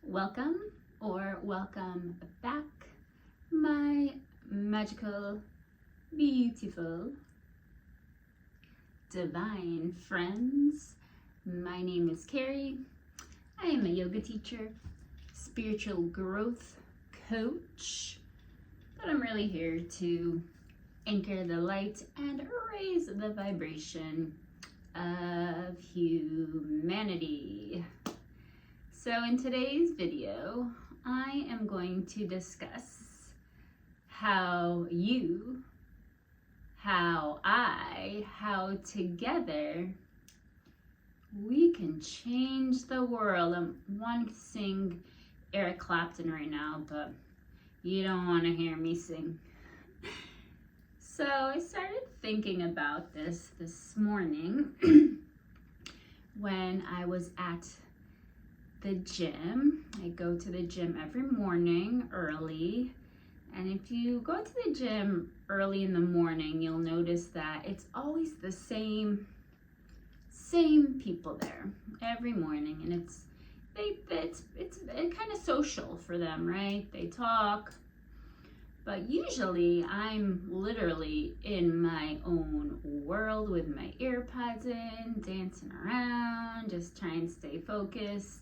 Welcome or welcome back, my magical, beautiful, divine friends. My name is Carrie. I am a yoga teacher, spiritual growth coach, but I'm really here to anchor the light and raise the vibration of humanity. So in today's video, I am going to discuss how together we can change the world. I'm wanting to sing Eric Clapton right now, but you don't want to hear me sing. So I started thinking about this morning when I was at the gym. I go to the gym every morning early, and if you go to the gym early in the morning, you'll notice that it's always the same people there every morning, and it's kind of social for them, right? They talk, but usually I'm literally in my own world with my earpods in, dancing around, just trying to stay focused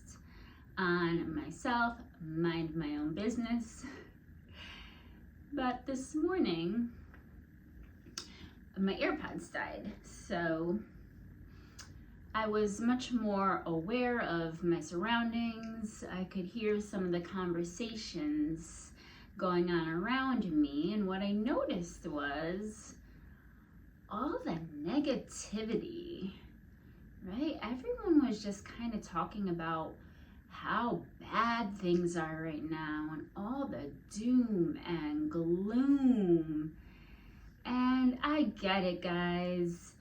on myself, mind my own business. But this morning, my AirPods died, so I was much more aware of my surroundings. I could hear some of the conversations going on around me, and what I noticed was all the negativity, right? Everyone was just kind of talking about how bad things are right now and all the doom and gloom. And I get it, guys.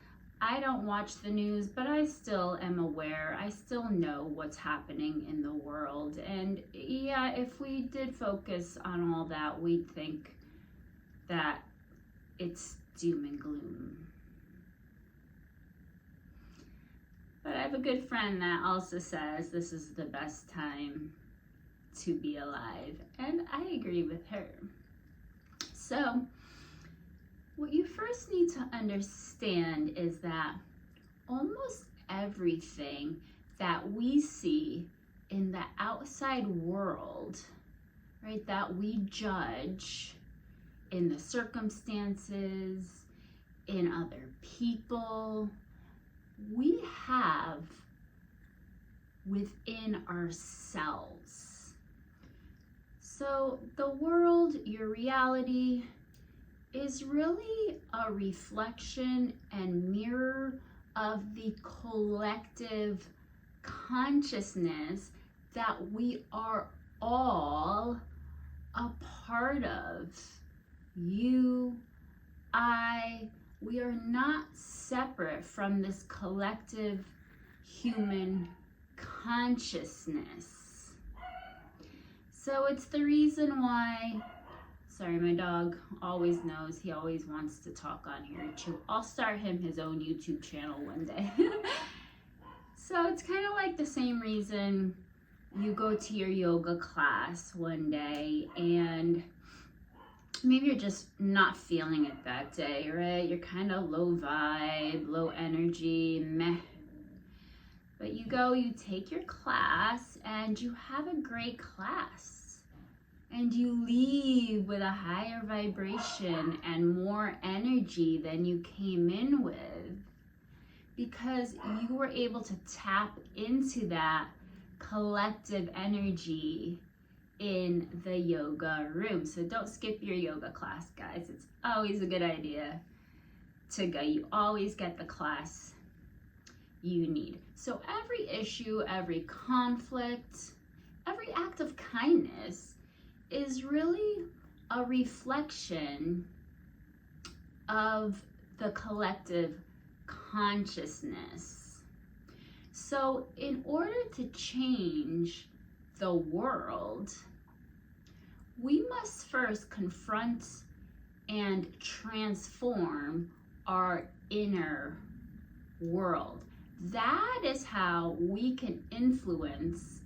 I don't watch the news, but I still am aware. I still know what's happening in the world. And yeah, if we did focus on all that, we'd think that it's doom and gloom. But I have a good friend that also says this is the best time to be alive, and I agree with her. So what you first need to understand is that almost everything that we see in the outside world, right, that we judge in the circumstances, in other people, we have within ourselves. So the world, your reality, is really a reflection and mirror of the collective consciousness that we are all a part of. You, I, we are not separate from this collective human consciousness. So it's the reason why, sorry, my dog always knows, he always wants to talk on here too. I'll start him his own YouTube channel one day. So it's kind of like the same reason you go to your yoga class one day and maybe you're just not feeling it that day, right? You're kind of low vibe, low energy, meh. But you go, you take your class, and you have a great class. And you leave with a higher vibration and more energy than you came in with, because you were able to tap into that collective energy in the yoga room. So don't skip your yoga class, guys. It's always a good idea to go. You always get the class you need. So every issue, every conflict, every act of kindness is really a reflection of the collective consciousness. So in order to change the world, we must first confront and transform our inner world. That is how we can influence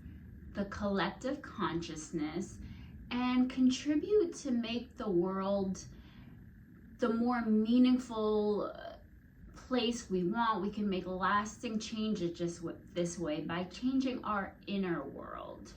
the collective consciousness and contribute to make the world the more meaningful place we want. We can make lasting changes just this way by changing our inner world.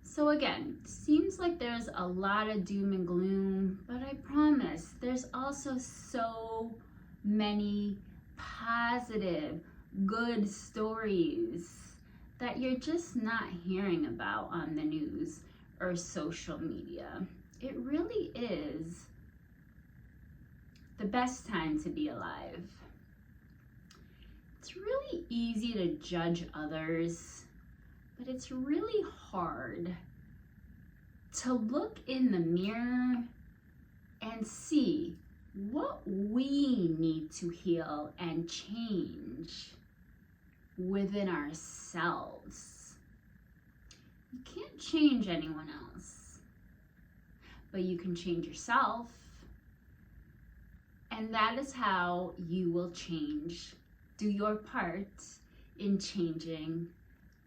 So again, seems like there's a lot of doom and gloom, but I promise there's also so many positive, good stories that you're just not hearing about on the news or social media. It really is the best time to be alive. It's really easy to judge others, but it's really hard to look in the mirror and see what we need to heal and change within ourselves. You can't change anyone else, but you can change yourself. And that is how you will change. Do your part in changing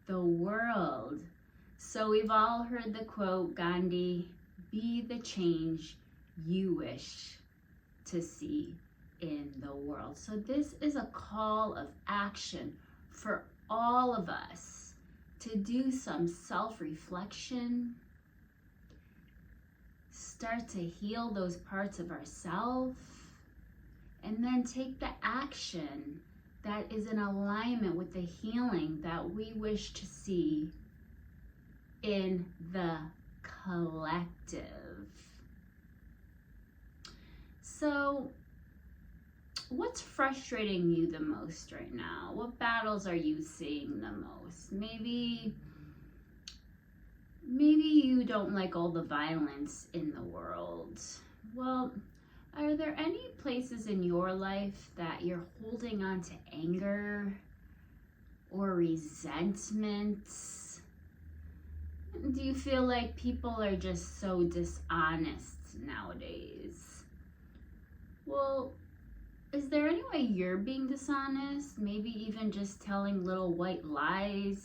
the world. So we've all heard the quote, Gandhi, be the change you wish to see in the world. So this is a call of action for all of us to do some self-reflection, start to heal those parts of ourselves, and then take the action that is in alignment with the healing that we wish to see in the collective. So, what's frustrating you the most right now? What battles are you seeing the most? Maybe you don't like all the violence in the world. Well, are there any places in your life that you're holding on to anger or resentment? Do you feel like people are just so dishonest nowadays? Well, is there any way you're being dishonest? Maybe even just telling little white lies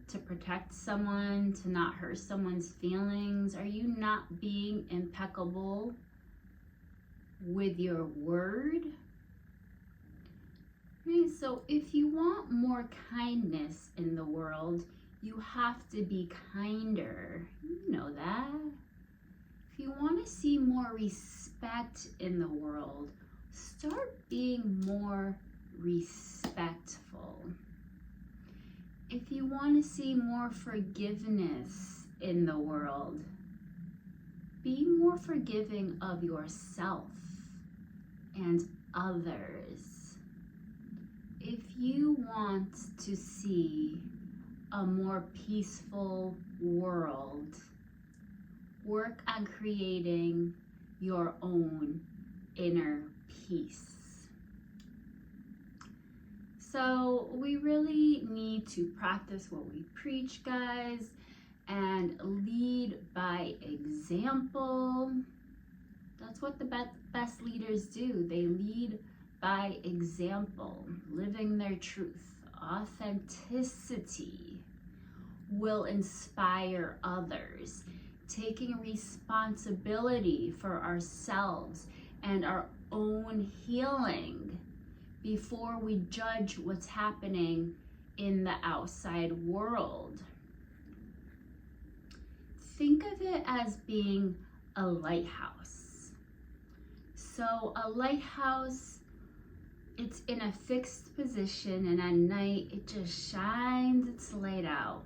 to protect someone, to not hurt someone's feelings? Are you not being impeccable with your word? Okay, so if you want more kindness in the world, you have to be kinder. You know that. If you want to see more respect in the world, start being more respectful. If you want to see more forgiveness in the world, be more forgiving of yourself and others. If you want to see a more peaceful world, work on creating your own inner peace. So we really need to practice what we preach, guys, and lead by example. That's what the best leaders do. They lead by example, living their truth. Authenticity will inspire others. Taking responsibility for ourselves and our own healing before we judge what's happening in the outside world. Think of it as being a lighthouse. So a lighthouse, it's in a fixed position, and at night it just shines its light out.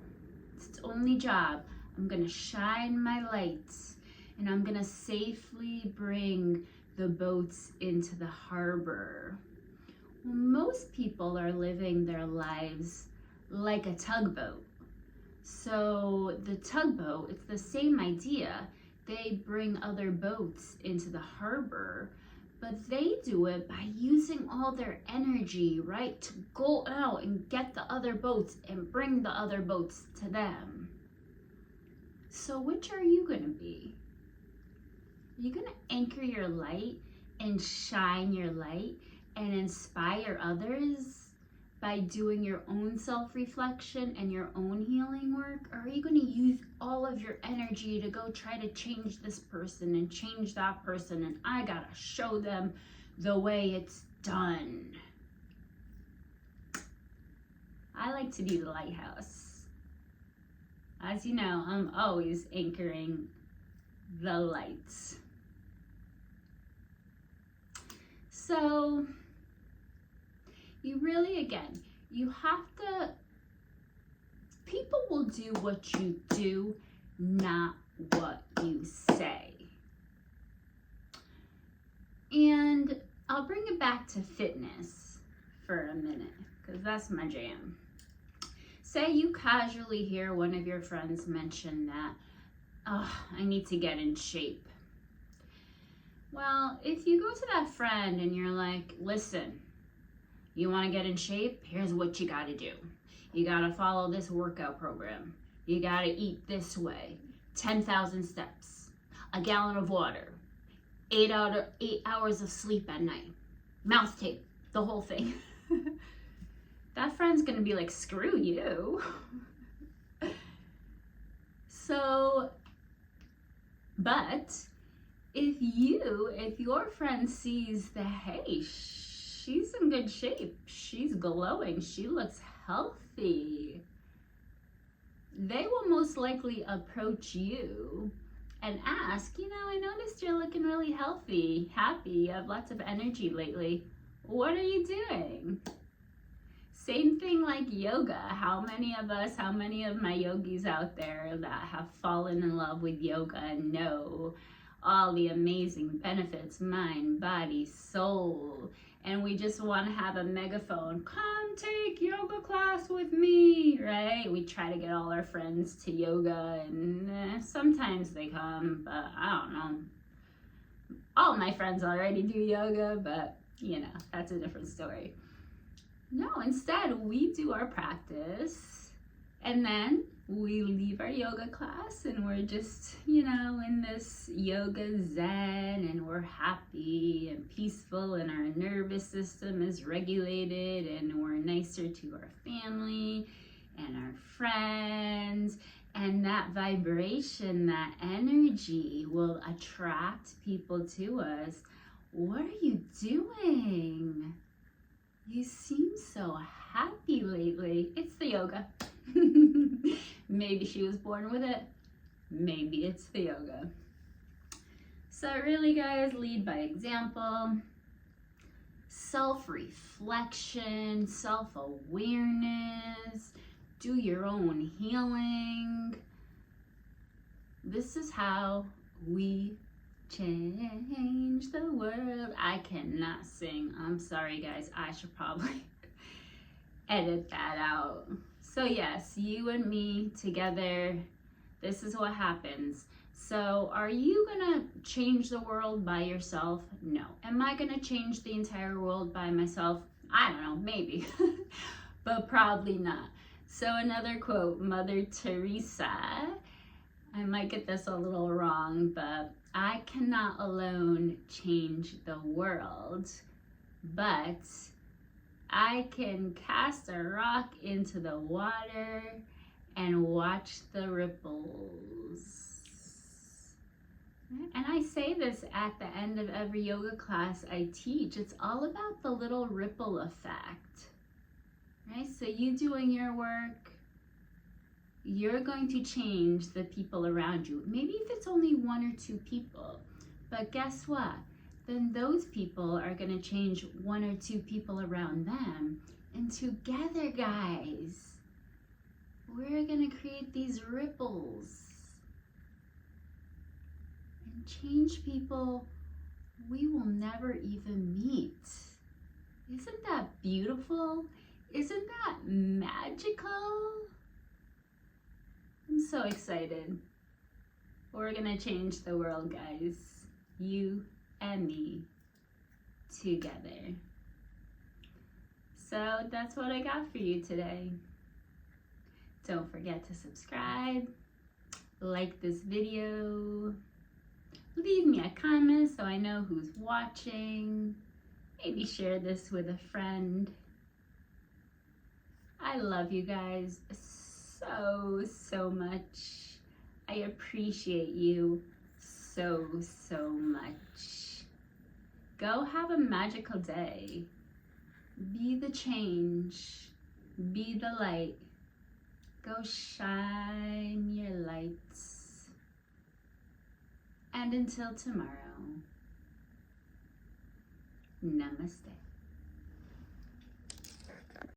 It's its only job. I'm gonna shine my lights, and I'm gonna safely bring the boats into the harbor. Well, most people are living their lives like a tugboat. So the tugboat, it's the same idea. They bring other boats into the harbor, but they do it by using all their energy, right, to go out and get the other boats and bring the other boats to them. So which are you gonna be? Are you gonna anchor your light and shine your light and inspire others by doing your own self-reflection and your own healing work? Or are you going to use all of your energy to go try to change this person and change that person, and I gotta show them the way it's done? I like to be the lighthouse. As you know, I'm always anchoring the lights. So you really, again, you have to, people will do what you do, not what you say. And I'll bring it back to fitness for a minute, because that's my jam. Say you casually hear one of your friends mention that, oh, I need to get in shape. Well, if you go to that friend and you're like, listen, you want to get in shape? Here's what you got to do. You got to follow this workout program. You got to eat this way. 10,000 steps, a gallon of water, 8 hours of sleep at night, mouth tape, the whole thing. That friend's going to be like, screw you. So, but if your friend sees that, hey, she's in good shape, she's glowing, she looks healthy, they will most likely approach you and ask, I noticed you're looking really healthy, happy, you have lots of energy lately. What are you doing? Same thing like yoga. How many of my yogis out there that have fallen in love with yoga and know all the amazing benefits, mind, body, soul, and we just want to have a megaphone, come take yoga class with me, right? We try to get all our friends to yoga, and sometimes they come, but I don't know. All my friends already do yoga, but that's a different story. No, instead we do our practice and then we leave our yoga class and we're just, in this yoga zen, and we're happy and peaceful, and our nervous system is regulated, and we're nicer to our family and our friends, and that vibration, that energy will attract people to us. What are you doing? You seem so happy lately. It's the yoga. Maybe she was born with it. Maybe it's the yoga. So really, guys, lead by example. Self-reflection, self-awareness. Do your own healing. This is how we change the world. I cannot sing. I'm sorry, guys. I should probably edit that out. So yes, you and me together, this is what happens. So are you gonna change the world by yourself? No. Am I gonna change the entire world by myself? I don't know, maybe, but probably not. So another quote, Mother Teresa, I might get this a little wrong, but I cannot alone change the world, but I can cast a rock into the water and watch the ripples. And I say this at the end of every yoga class I teach. It's all about the little ripple effect, right? So you doing your work, you're going to change the people around you. Maybe if it's only 1 or 2 people, but guess what? Then those people are going to change 1 or 2 people around them. And together, guys, we're going to create these ripples and change people we will never even meet. Isn't that beautiful? Isn't that magical? I'm so excited. We're gonna change the world, guys. You and me together. So that's what I got for you today. Don't forget to subscribe, like this video, leave me a comment so I know who's watching. Maybe share this with a friend. I love you guys so much. I appreciate you so much. Go have a magical day. Be the change. Be the light. Go shine your lights. And until tomorrow, namaste.